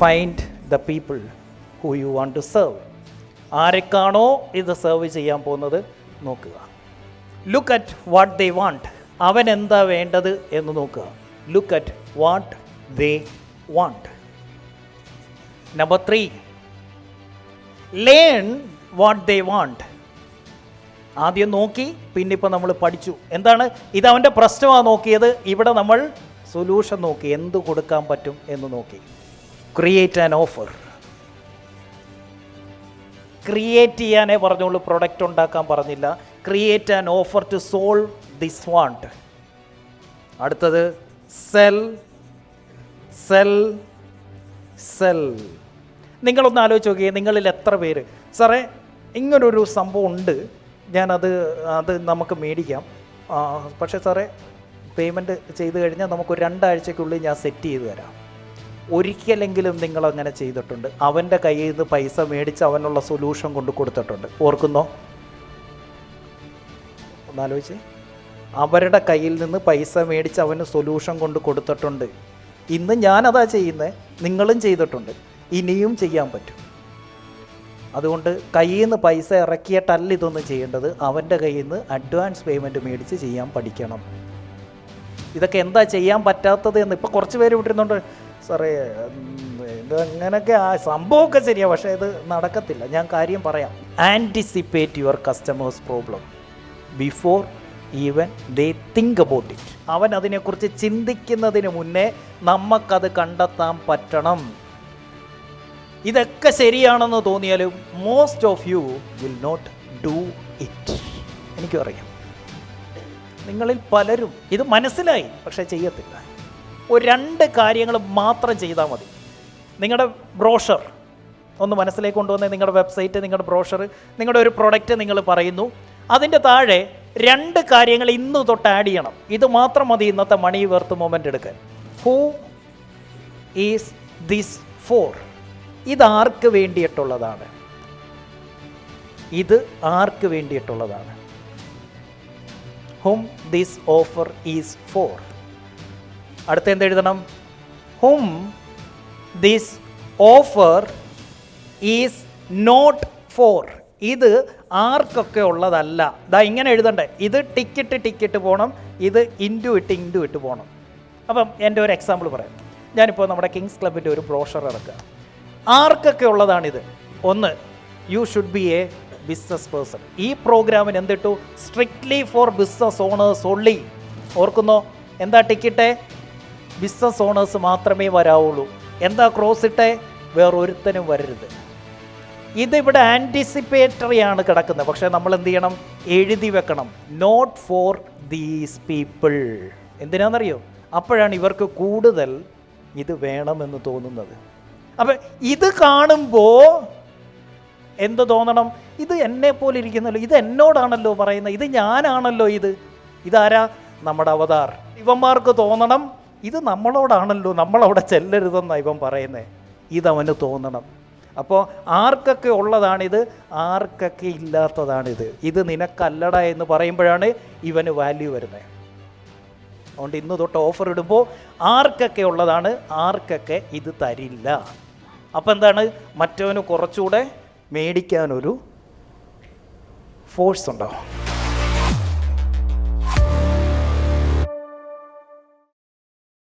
Find the people who you want to serve. ആരൊക്കെയാണോ ഇത് serve ചെയ്യാൻ പോകുന്നത് നോക്കുക. Look at what they want. അവൻ എന്താ വേണ്ടത് എന്ന് നോക്കുക. Look at what they want. Number 3, learn what they want. ആദ്യം നോക്കി, പിന്നെ ഇപ്പം നമ്മൾ പഠിച്ചു. എന്താണ് ഇത്? അവൻ്റെ പ്രശ്നമാണ് നോക്കിയത്. ഇവിടെ നമ്മൾ സൊല്യൂഷൻ നോക്കി, എന്ത് കൊടുക്കാൻ പറ്റും എന്ന് നോക്കി. Create an offer. ക്രിയേറ്റ് ചെയ്യാനേ പറഞ്ഞോളൂ, പ്രൊഡക്റ്റ് ഉണ്ടാക്കാൻ പറഞ്ഞില്ല. Create an offer to solve this want. അടുത്തത് സെൽ, സെൽ, സെൽ. നിങ്ങളൊന്ന് ആലോചിച്ച് നോക്കിയേ, നിങ്ങളിൽ എത്ര പേര് സാറേ ഇങ്ങനൊരു സംഭവം ഉണ്ട്, അത് നമുക്ക് മേടിക്കാം, പക്ഷേ സാറേ പേയ്മെൻറ്റ് ചെയ്ത് കഴിഞ്ഞാൽ നമുക്കൊരു 2 ആഴ്ചയ്ക്കുള്ളിൽ ഞാൻ സെറ്റ് ചെയ്ത് തരാം. ഒരിക്കലെങ്കിലും നിങ്ങളങ്ങനെ ചെയ്തിട്ടുണ്ട്? അവൻ്റെ കയ്യിൽ നിന്ന് പൈസ മേടിച്ച് അവനുള്ള സൊല്യൂഷൻ കൊണ്ട് കൊടുത്തിട്ടുണ്ട്. ഓർക്കുന്നോ? ഒന്നാലോചിച്ച്. അവരുടെ കയ്യിൽ നിന്ന് പൈസ മേടിച്ച് അവന് സൊല്യൂഷൻ കൊണ്ട് കൊടുത്തിട്ടുണ്ട്. ഇന്ന് ഞാനതാ ചെയ്യുന്നത്, നിങ്ങളും ചെയ്തിട്ടുണ്ട്, ഇനിയും ചെയ്യാൻ പറ്റും. അതുകൊണ്ട് കയ്യിൽ നിന്ന് പൈസ ഇറക്കിയിട്ടല്ല ഇതൊന്നും ചെയ്യേണ്ടത്, അവൻ്റെ കയ്യിൽ നിന്ന് അഡ്വാൻസ് പേയ്മെൻറ്റ് മേടിച്ച് ചെയ്യാൻ പഠിക്കണം. ഇതൊക്കെ എന്താ ചെയ്യാൻ പറ്റാത്തത് എന്ന് ഇപ്പോൾ കുറച്ച് പേര് വിട്ടിരുന്നുണ്ട്. സാറേ ഇത് അങ്ങനെയൊക്കെ സംഭവമൊക്കെ ശരിയാണ്, പക്ഷേ ഇത് നടക്കത്തില്ല. ഞാൻ കാര്യം പറയാം. Anticipate your customers problem before even they think about it. അവൻ അതിനെക്കുറിച്ച് ചിന്തിക്കുന്നതിന് മുന്നേ നമുക്കത് കണ്ടെത്താൻ പറ്റണം. ഇതൊക്കെ ശരിയാണെന്ന് തോന്നിയാലും most of you will not do it. എനിക്കും അറിയാം, നിങ്ങളിൽ പലരും ഇത് മനസ്സിലായി പക്ഷേ ചെയ്യത്തില്ല. ഒരു 2 കാര്യങ്ങൾ മാത്രം ചെയ്താൽ മതി. നിങ്ങളുടെ ബ്രോഷർ ഒന്ന് മനസ്സിലേക്ക് കൊണ്ടുവന്ന്, നിങ്ങളുടെ വെബ്സൈറ്റ്, നിങ്ങളുടെ ബ്രോഷർ, നിങ്ങളുടെ ഒരു പ്രൊഡക്റ്റ് നിങ്ങൾ പറയുന്നു, അതിൻ്റെ താഴെ 2 കാര്യങ്ങൾ ഇന്ന് തൊട്ട് ആഡ് ചെയ്യണം. ഇത് മാത്രം മതി ഇന്നത്തെ മണി വർത്ത് മൊമെൻ്റ് എടുക്കാൻ. Who is this four? ഇത് ആർക്ക് വേണ്ടിയിട്ടുള്ളതാണ്? ഇത് ആർക്ക് വേണ്ടിയിട്ടുള്ളതാണ്? whom this offer is for. അടുത്ത എന്തെഴുതണം? whom this offer is not for. ഇത് ആർക്കൊക്കെ ഉള്ളതല്ല. ഇങ്ങനെ എഴുതണ്ടേ? ഇത് ടിക്കറ്റ് പോകണം, ഇത് ഇൻറ്റു ഇട്ട് പോകണം. അപ്പം എൻ്റെ ഒരു എക്സാമ്പിൾ പറയാം. ഞാനിപ്പോൾ നമ്മുടെ കിങ്സ് ക്ലബിൻ്റെ ഒരു ബ്രോഷർ ഇറക്കുക. ആർക്കൊക്കെ ഉള്ളതാണിത്? 1, you should be a business person. ഈ പ്രോഗ്രാമിന് എന്തിട്ടു? Strictly for business owners only. ഓർക്കുന്നോ? എന്താ ടിക്കറ്റ്? ബിസിനസ് ഓണേഴ്സ് മാത്രമേ വരാവുള്ളൂ. എന്താ ക്രോസ് ഇട്ടേ? വേറൊരുത്തനും വരരുത്. ഇതിവിടെ ആൻറ്റിസിപ്പേറ്ററി ആണ് കിടക്കുന്നത്, പക്ഷേ നമ്മൾ എന്ത് ചെയ്യണം? എഴുതി വെക്കണം, നോട്ട് ഫോർ ദീസ് പീപ്പിൾ. എന്തിനാണെന്നറിയോ? അപ്പോഴാണ് ഇവർക്ക് കൂടുതൽ ഇത് വേണമെന്ന് തോന്നുന്നത്. അപ്പം ഇത് കാണുമ്പോൾ എന്ത് തോന്നണം? ഇത് എന്നെ പോലെ ഇരിക്കുന്നല്ലോ, ഇത് എന്നോടാണല്ലോ പറയുന്നത്, ഇത് ഞാനാണല്ലോ. ഇതാരാ? നമ്മുടെ അവതാർ. ഇവന്മാർക്ക് തോന്നണം ഇത് നമ്മളോടാണല്ലോ, നമ്മളവിടെ ചെല്ലരുതെന്നാണ് ഇവൻ പറയുന്നത്. ഇതവന് തോന്നണം. അപ്പോൾ ആർക്കൊക്കെ ഉള്ളതാണിത്, ആർക്കൊക്കെ ഇല്ലാത്തതാണിത്, ഇത് നിനക്കല്ലട എന്ന് പറയുമ്പോഴാണ് ഇവന് വാല്യൂ വരുന്നത്. അതുകൊണ്ട് ഇന്ന് തൊട്ട് ഓഫർ ഇടുമ്പോൾ ആർക്കൊക്കെ ഉള്ളതാണ്, ആർക്കൊക്കെ ഇത് തരില്ല. അപ്പം എന്താണ്? മറ്റവന് കുറച്ചുകൂടെ മേടിക്കാനൊരു ഫോഴ്സ് ഉണ്ടാവും.